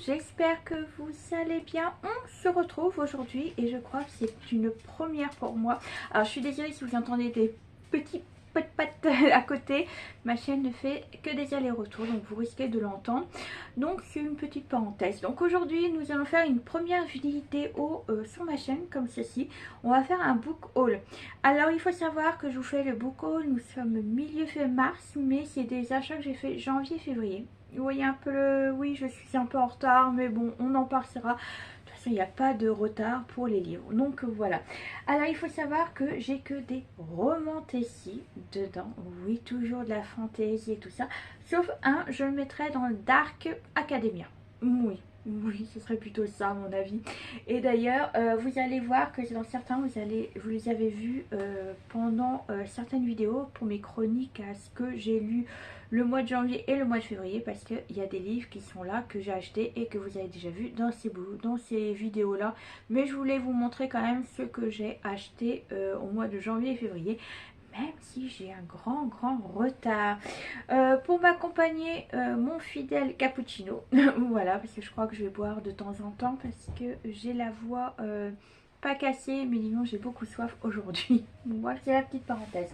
j'espère que vous allez bien. On se retrouve aujourd'hui et je crois que c'est une première pour moi. Alors je suis désolée si vous entendez des petits pat à côté. Ma chaîne ne fait que des allers-retours, donc vous risquez de l'entendre. Donc c'est une petite parenthèse. Donc aujourd'hui nous allons faire une première vidéo sur ma chaîne comme ceci. On va faire un book haul. Alors il faut savoir que je vous fais le book haul, nous sommes milieu mars, mais c'est des achats que j'ai fait janvier-février. Vous voyez un peu le... Oui, je suis un peu en retard, mais bon, on en partira. De toute façon, il n'y a pas de retard pour les livres. Donc voilà. Alors, il faut savoir que j'ai que des romantésies dedans. Oui, toujours de la fantaisie et tout ça. Sauf un, je le mettrai dans le Dark Academia. Oui. Oui, ce serait plutôt ça à mon avis. Et d'ailleurs, vous allez voir que dans certains, vous les avez vus pendant certaines vidéos pour mes chroniques à ce que j'ai lu le mois de janvier et le mois de février, parce qu'il y a des livres qui sont là que j'ai achetés et que vous avez déjà vu dans ces vidéos là. Mais je voulais vous montrer quand même ce que j'ai acheté au mois de janvier et février, même si j'ai un grand retard. Pour m'accompagner, mon fidèle cappuccino. Voilà, parce que je crois que je vais boire de temps en temps parce que j'ai la voix pas cassée, mais disons j'ai beaucoup soif aujourd'hui. Voilà, c'est la petite parenthèse.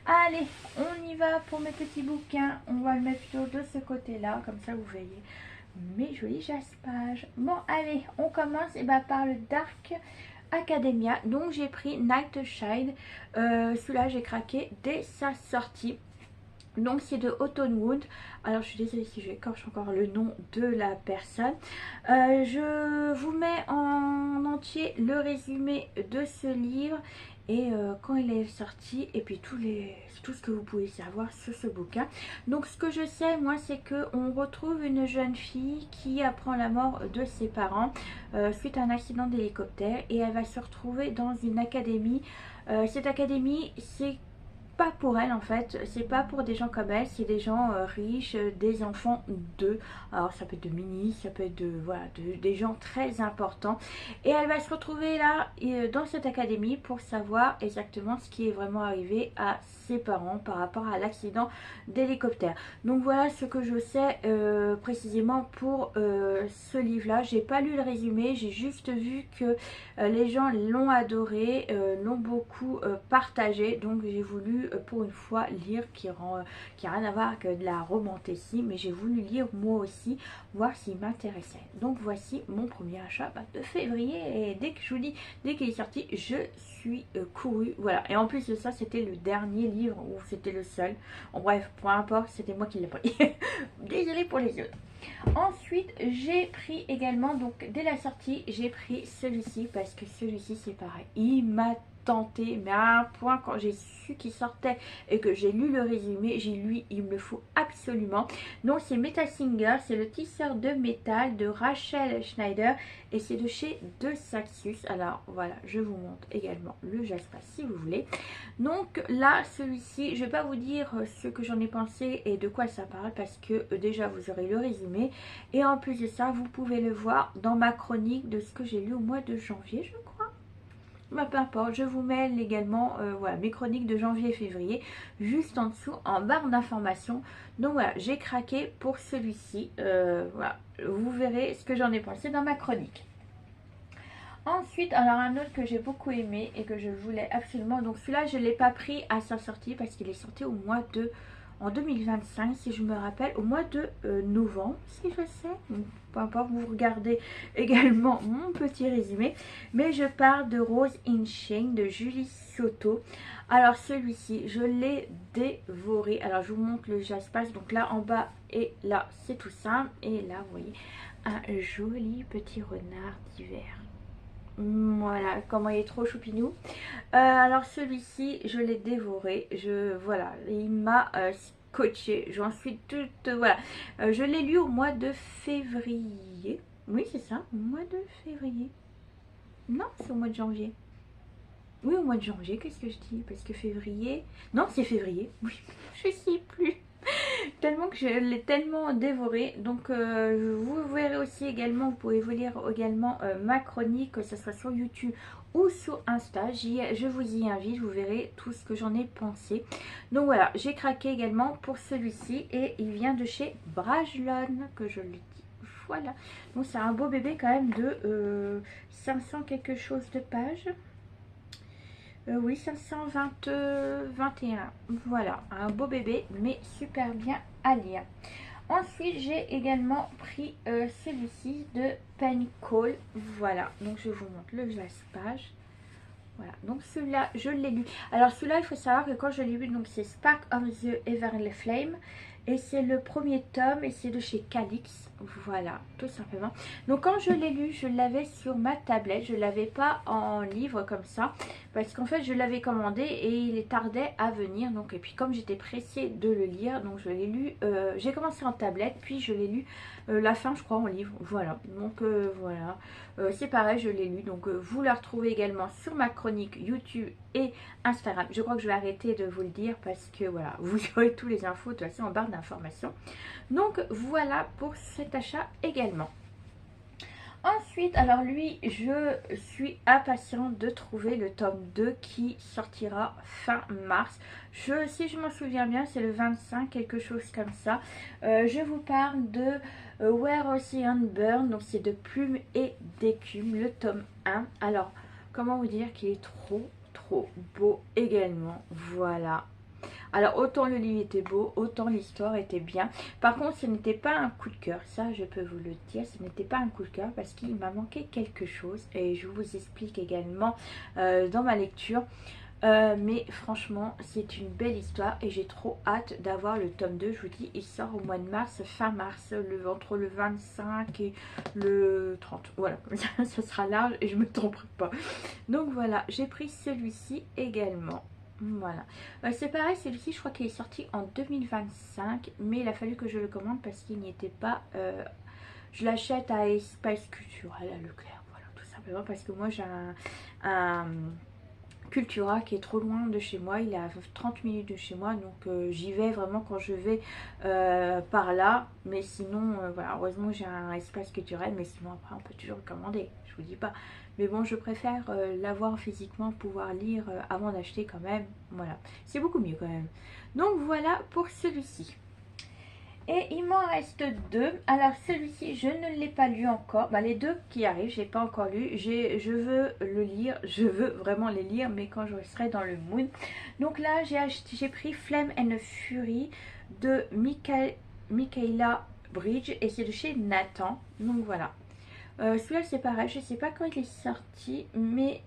Allez, on y va pour mes petits bouquins. On va le mettre plutôt de ce côté-là, comme ça vous voyez mes jolis jaspages. Bon, allez, on commence par le Dark Academia. Donc j'ai pris Night Shade. Celui-là j'ai craqué dès sa sortie. Donc c'est de Autumn Wood. Alors je suis désolée si j'écorche encore le nom de la personne. Je vous mets en entier le résumé de ce livre et quand il est sorti, et puis tout ce que vous pouvez savoir sur ce bouquin. Donc ce que je sais moi, c'est que on retrouve une jeune fille qui apprend la mort de ses parents suite à un accident d'hélicoptère, et elle va se retrouver dans une académie. Cette académie, c'est pas pour elle en fait, c'est pas pour des gens comme elle, c'est des gens riches, des enfants d'eux. Alors ça peut être de ministres, ça peut être des gens très importants, et elle va se retrouver là dans cette académie pour savoir exactement ce qui est vraiment arrivé à ses parents par rapport à l'accident d'hélicoptère. Donc voilà ce que je sais précisément pour ce livre là. J'ai pas lu le résumé, j'ai juste vu que les gens l'ont adoré, l'ont beaucoup partagé, donc j'ai voulu pour une fois lire qui a rien à voir avec de la romantésie, mais j'ai voulu lire moi aussi, voir s'il m'intéressait. Donc voici mon premier achat de février, et dès que je vous dis, dès qu'il est sorti, je suis courue, voilà. Et en plus de ça, c'était le dernier livre, ou c'était le seul, bon, bref, peu importe, c'était moi qui l'ai pris. Désolée pour les autres. Ensuite j'ai pris également, donc dès la sortie, j'ai pris celui-ci, parce que celui-ci c'est pareil, il m'a tenté, mais à un point, quand j'ai su qu'il sortait et que j'ai lu le résumé, j'ai lu, il me le faut absolument. Donc c'est Metal Singer, c'est le tisseur de métal de Rachel Schneider, et c'est de chez De Saxus. Alors voilà, je vous montre également le jaspas si vous voulez. Donc là, celui-ci, je vais pas vous dire ce que j'en ai pensé et de quoi ça parle, parce que déjà vous aurez le résumé, et en plus de ça, vous pouvez le voir dans ma chronique de ce que j'ai lu au mois de janvier, je crois. Bah, peu importe, je vous mets également voilà, mes chroniques de janvier et février juste en dessous en barre d'informations. Donc voilà, j'ai craqué pour celui-ci. Voilà, vous verrez ce que j'en ai pensé dans ma chronique. Ensuite, alors un autre que j'ai beaucoup aimé et que je voulais absolument, donc celui-là je ne l'ai pas pris à sa sortie parce qu'il est sorti au mois de... en 2025 si je me rappelle, au mois de novembre si je sais, peu importe, vous regardez également mon petit résumé, mais je parle de Rose in Shame de Julie Soto. Alors celui-ci je l'ai dévoré. Alors je vous montre le jaspas, donc là en bas et là c'est tout simple, et là vous voyez un joli petit renard d'hiver. Voilà, comment il est trop choupinou. Alors celui-ci, je l'ai dévoré. Voilà, il m'a scotché. J'en suis toute... voilà. Je l'ai lu au mois de février. Oui, c'est ça, au mois de février. Non, c'est au mois de janvier. Oui, au mois de janvier, qu'est-ce que je dis? Parce que février... Non, c'est février. Oui, je sais plus. Tellement que je l'ai tellement dévoré. Donc vous verrez aussi également, vous pouvez vous lire également ma chronique, que ce soit sur YouTube ou sur Insta. Je vous y invite, vous verrez tout ce que j'en ai pensé. Donc voilà, j'ai craqué également pour celui-ci, et il vient de chez Brajlon, que je le dis voilà. Donc c'est un beau bébé quand même de 500 quelque chose de pages. Oui, 521. Voilà, un beau bébé, mais super bien à lire. Ensuite, j'ai également pris celui-ci de Penny Cole. Voilà, donc je vous montre le jaspage. Voilà, donc celui-là, je l'ai lu. Alors celui-là, il faut savoir que quand je l'ai lu, donc c'est Spark of the Everly Flame. Et c'est le premier tome et c'est de chez Calix. Voilà, tout simplement. Donc quand je l'ai lu, je l'avais sur ma tablette. Je ne l'avais pas en livre comme ça. Parce qu'en fait, je l'avais commandé et il tardait à venir. Donc, et puis comme j'étais pressée de le lire, donc je l'ai lu. J'ai commencé en tablette, puis je l'ai lu la fin, je crois, en livre. Voilà, donc voilà. C'est pareil, je l'ai lu. Donc vous la retrouvez également sur ma chronique YouTube et Instagram. Je crois que je vais arrêter de vous le dire parce que voilà, vous aurez tous les infos de toute façon en barre d'informations. Donc voilà pour cet achat également. Ensuite, alors lui, je suis impatiente de trouver le tome 2 qui sortira fin mars. Si je m'en souviens bien, c'est le 25, quelque chose comme ça. Je vous parle de Where Ocean Burn, donc c'est de Plume et d'écume, le tome 1. Alors, comment vous dire qu'il est trop beau également, voilà. Alors autant le livre était beau, autant l'histoire était bien. Par contre, ce n'était pas un coup de cœur, ça je peux vous le dire, ce n'était pas un coup de cœur parce qu'il m'a manqué quelque chose et je vous explique également dans ma lecture. Mais franchement, c'est une belle histoire et j'ai trop hâte d'avoir le tome 2. Je vous dis, il sort au mois de mars, fin mars, entre le 25 et le 30. Voilà, ça sera large et je ne me tromperai pas. Donc voilà, j'ai pris celui-ci également. Voilà, c'est pareil, celui-ci je crois qu'il est sorti en 2025, mais il a fallu que je le commande parce qu'il n'y était pas. Je l'achète à Espace Culturel à Leclerc, voilà, tout simplement parce que moi j'ai un Cultura qui est trop loin de chez moi, il est à 30 minutes de chez moi, donc j'y vais vraiment quand je vais par là, mais sinon voilà, heureusement j'ai un espace culturel, mais sinon après on peut toujours le commander, je vous dis pas, mais bon je préfère l'avoir physiquement, pouvoir lire avant d'acheter quand même, voilà, c'est beaucoup mieux quand même. Donc voilà pour celui-ci. Et il m'en reste deux. Alors celui-ci, je ne l'ai pas lu encore. Bah, les deux qui arrivent, je n'ai pas encore lu. Je veux le lire. Je veux vraiment les lire, mais quand je serai dans le mood. Donc là, j'ai pris Flame and Fury de Michaela Bridge. Et c'est de chez Nathan. Donc voilà. Celui-là c'est pareil. Je ne sais pas quand il est sorti. Mais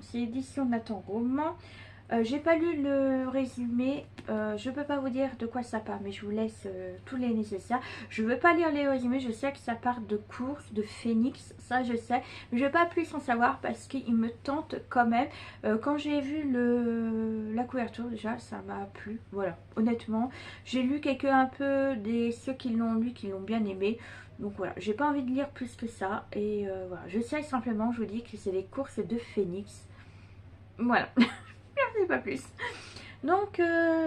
c'est édition Nathan Roman. J'ai pas lu le résumé, je peux pas vous dire de quoi ça parle, mais je vous laisse tous les nécessaires. Je veux pas lire les résumés, je sais que ça part de course, de phénix, ça je sais, mais je veux pas plus en savoir parce qu'il me tente quand même. Quand j'ai vu la couverture déjà, ça m'a plu, voilà, honnêtement. J'ai lu un peu ceux qui l'ont lu, qui l'ont bien aimé. Donc voilà, j'ai pas envie de lire plus que ça. Et voilà, je sais simplement, je vous dis que c'est les courses de phénix. Voilà. Merci, pas plus. Donc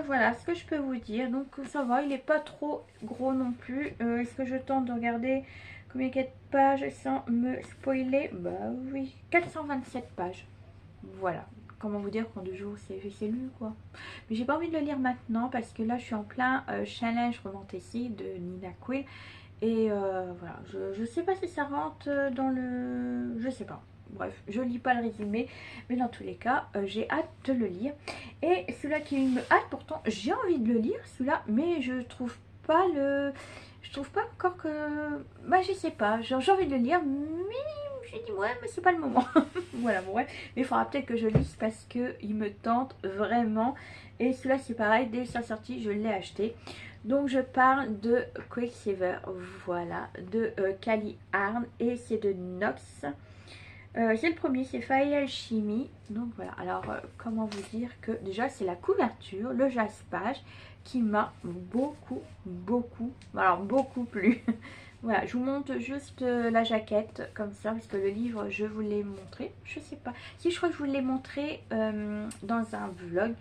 voilà ce que je peux vous dire. Donc ça va, il n'est pas trop gros non plus. Est-ce que je tente de regarder combien il y a de pages sans me spoiler? Bah oui, 427 pages. Voilà. Comment vous dire qu'en 2 jours c'est lu quoi. Mais j'ai pas envie de le lire maintenant parce que là je suis en plein challenge Romantasy de Nina Quill. Et voilà, je sais pas si ça rentre dans le... Je sais pas. Bref, je lis pas le résumé, mais dans tous les cas, j'ai hâte de le lire. Et celui-là qui me hâte, pourtant, j'ai envie de le lire, celui-là, mais je trouve pas encore que... Bah, je sais pas, j'ai envie de le lire, mais j'ai dit, ouais, mais c'est pas le moment. Voilà, bon, ouais. Mais il faudra peut-être que je lise parce qu'il me tente vraiment. Et celui-là, c'est pareil, dès sa sortie, je l'ai acheté. Donc je parle de Quicksilver, voilà, de Kali Arn et c'est de Nox. C'est le premier, c'est Fire Alchemy. Donc voilà, alors comment vous dire que déjà c'est la couverture, le jaspage qui m'a beaucoup plu. Voilà, je vous montre juste la jaquette comme ça parce que le livre je vous l'ai montré, je sais pas, si je crois que je vous l'ai montré dans un vlog,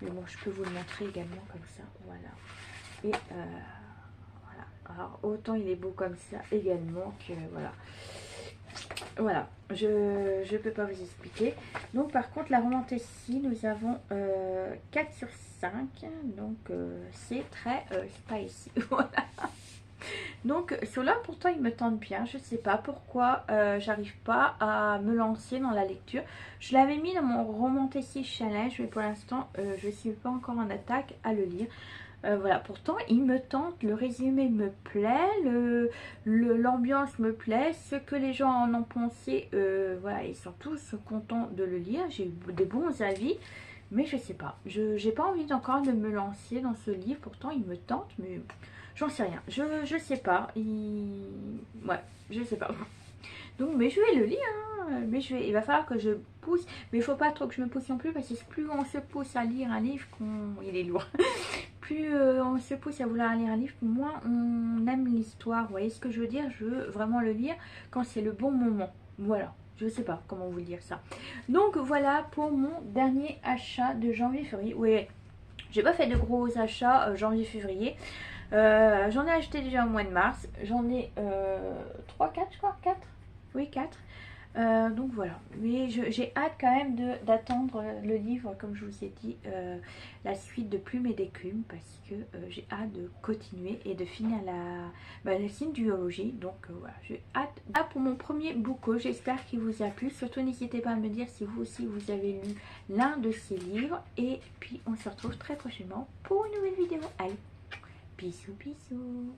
mais bon je peux vous le montrer également comme ça, voilà. Et voilà, alors autant il est beau comme ça également que voilà. Voilà, je peux pas vous expliquer. Donc par contre la Romantasy, nous avons 4 sur 5. Donc c'est très spicy. Voilà. Donc ceux-là pourtant ils me tentent bien, je sais pas pourquoi j'arrive pas à me lancer dans la lecture. Je l'avais mis dans mon romanticiste challenge mais pour l'instant je ne suis pas encore en attaque à le lire. Voilà, pourtant il me tente, le résumé me plaît, l'ambiance me plaît, ce que les gens en ont pensé, voilà, ils sont tous contents de le lire, j'ai eu des bons avis, mais je sais pas, j'ai pas envie encore de me lancer dans ce livre, pourtant il me tente, mais j'en sais rien, je sais pas, ouais, je sais pas. Donc, mais je vais le lire, hein. Mais il va falloir que je pousse, mais il faut pas trop que je me pousse non plus parce que plus on se pousse à lire un livre, il est lourd. Plus on se pousse à vouloir lire un livre, moins on aime l'histoire. Vous voyez ce que je veux dire? Je veux vraiment le lire quand c'est le bon moment. Voilà, je sais pas comment vous dire ça. Donc voilà pour mon dernier achat de janvier-février. Oui, j'ai pas fait de gros achats janvier-février. J'en ai acheté déjà au mois de mars. J'en ai 3, 4 je crois, 4. Oui, 4. Donc voilà, mais j'ai hâte quand même d'attendre le livre, comme je vous ai dit, la suite de Plume et d'écume, parce que j'ai hâte de continuer et de finir la signe duologie. Donc voilà, j'ai hâte. Ah, pour mon premier book haul, j'espère qu'il vous a plu. Surtout n'hésitez pas à me dire si vous aussi vous avez lu l'un de ces livres. Et puis on se retrouve très prochainement pour une nouvelle vidéo. Allez, bisous bisous.